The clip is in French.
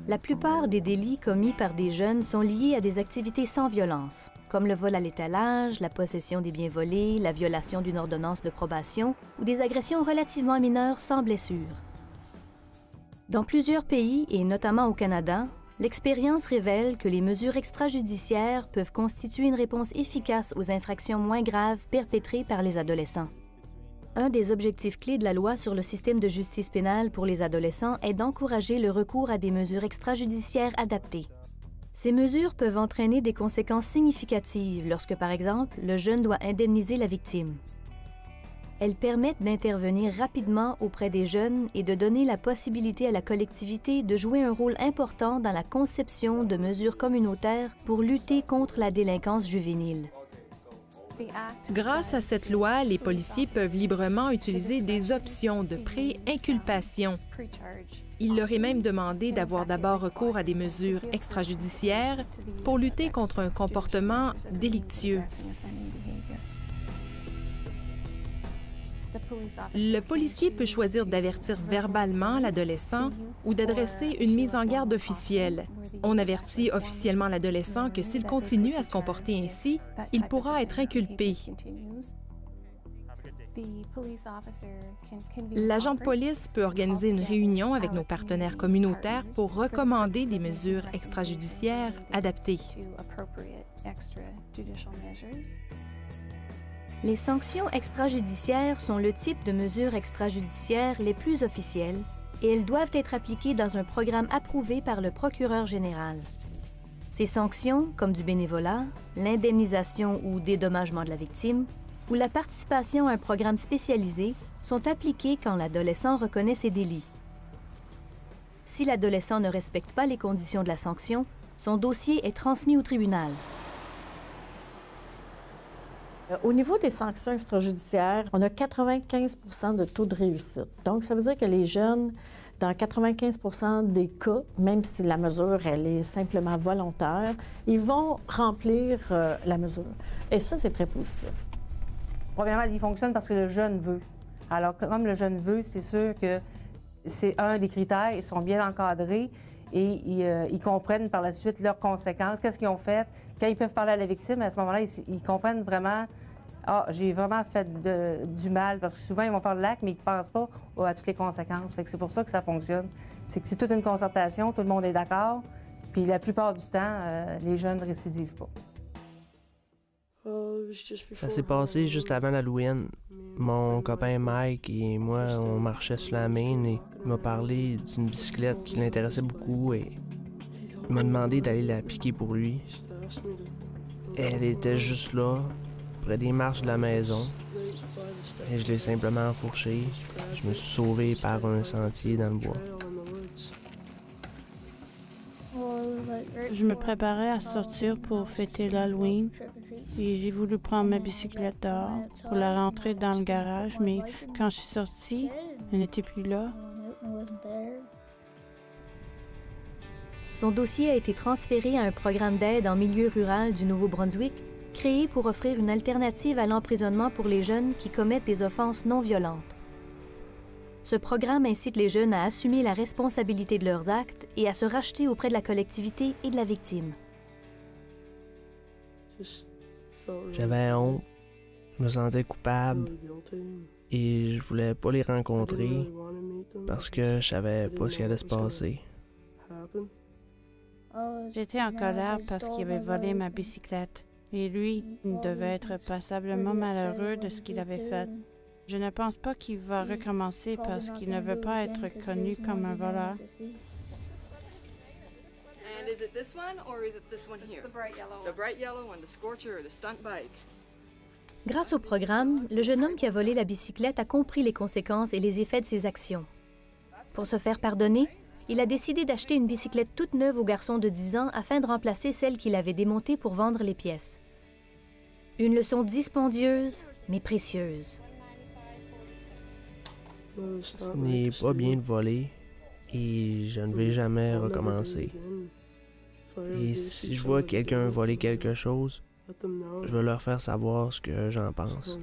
La plupart des délits commis par des jeunes sont liés à des activités sans violence, comme le vol à l'étalage, la possession des biens volés, la violation d'une ordonnance de probation ou des agressions relativement mineures sans blessure. Dans plusieurs pays, et notamment au Canada, l'expérience révèle que les mesures extrajudiciaires peuvent constituer une réponse efficace aux infractions moins graves perpétrées par les adolescents. Un des objectifs clés de la loi sur le système de justice pénale pour les adolescents est d'encourager le recours à des mesures extrajudiciaires adaptées. Ces mesures peuvent entraîner des conséquences significatives lorsque, par exemple, le jeune doit indemniser la victime. Elles permettent d'intervenir rapidement auprès des jeunes et de donner la possibilité à la collectivité de jouer un rôle important dans la conception de mesures communautaires pour lutter contre la délinquance juvénile. Grâce à cette loi, les policiers peuvent librement utiliser des options de pré-inculpation. Il leur est même demandé d'avoir d'abord recours à des mesures extrajudiciaires pour lutter contre un comportement délictueux. Le policier peut choisir d'avertir verbalement l'adolescent ou d'adresser une mise en garde officielle. On avertit officiellement l'adolescent que s'il continue à se comporter ainsi, il pourra être inculpé. L'agent de police peut organiser une réunion avec nos partenaires communautaires pour recommander des mesures extrajudiciaires adaptées. Les sanctions extrajudiciaires sont le type de mesures extrajudiciaires les plus officielles et elles doivent être appliquées dans un programme approuvé par le procureur général. Ces sanctions, comme du bénévolat, l'indemnisation ou dédommagement de la victime, ou la participation à un programme spécialisé, sont appliquées quand l'adolescent reconnaît ses délits. Si l'adolescent ne respecte pas les conditions de la sanction, son dossier est transmis au tribunal. Au niveau des sanctions extrajudiciaires, on a 95 de taux de réussite. Donc, ça veut dire que les jeunes, dans 95 des cas, même si la mesure, elle est simplement volontaire, ils vont remplir la mesure. Et ça, c'est très positif. Premièrement, il fonctionne parce que le jeune veut. Alors, comme le jeune veut, c'est sûr que c'est un des critères, ils sont bien encadrés et ils comprennent par la suite leurs conséquences, qu'est-ce qu'ils ont fait. Quand ils peuvent parler à la victime, à ce moment-là, ils comprennent vraiment « Ah, j'ai vraiment fait du mal », parce que souvent, ils vont faire l'acte, mais ils ne pensent pas à toutes les conséquences. Fait que c'est pour ça que ça fonctionne. C'est que c'est toute une concertation, tout le monde est d'accord, puis la plupart du temps, les jeunes ne récidivent pas. Ça s'est passé juste avant l'Halloween. Mon copain Mike et moi, on marchait sur la Main et il m'a parlé d'une bicyclette qui l'intéressait beaucoup et il m'a demandé d'aller la piquer pour lui. Elle était juste là, près des marches de la maison. Et je l'ai simplement enfourchée. Je me suis sauvé par un sentier dans le bois. Je me préparais à sortir pour fêter l'Halloween et j'ai voulu prendre ma bicyclette dehors pour la rentrer dans le garage, mais quand je suis sortie, elle n'était plus là. Son dossier a été transféré à un programme d'aide en milieu rural du Nouveau-Brunswick, créé pour offrir une alternative à l'emprisonnement pour les jeunes qui commettent des offenses non violentes. Ce programme incite les jeunes à assumer la responsabilité de leurs actes et à se racheter auprès de la collectivité et de la victime. J'avais honte, je me sentais coupable et je voulais pas les rencontrer parce que je savais pas ce qui allait se passer. J'étais en colère parce qu'il avait volé ma bicyclette et lui, il devait être passablement malheureux de ce qu'il avait fait. Je ne pense pas qu'il va recommencer parce qu'il ne veut pas être connu comme un voleur. Grâce au programme, le jeune homme qui a volé la bicyclette a compris les conséquences et les effets de ses actions. Pour se faire pardonner, il a décidé d'acheter une bicyclette toute neuve au garçon de 10 ans afin de remplacer celle qu'il avait démontée pour vendre les pièces. Une leçon dispendieuse, mais précieuse. Ce n'est pas bien de voler et je ne vais jamais recommencer. Et si je vois quelqu'un voler quelque chose, je vais leur faire savoir ce que j'en pense.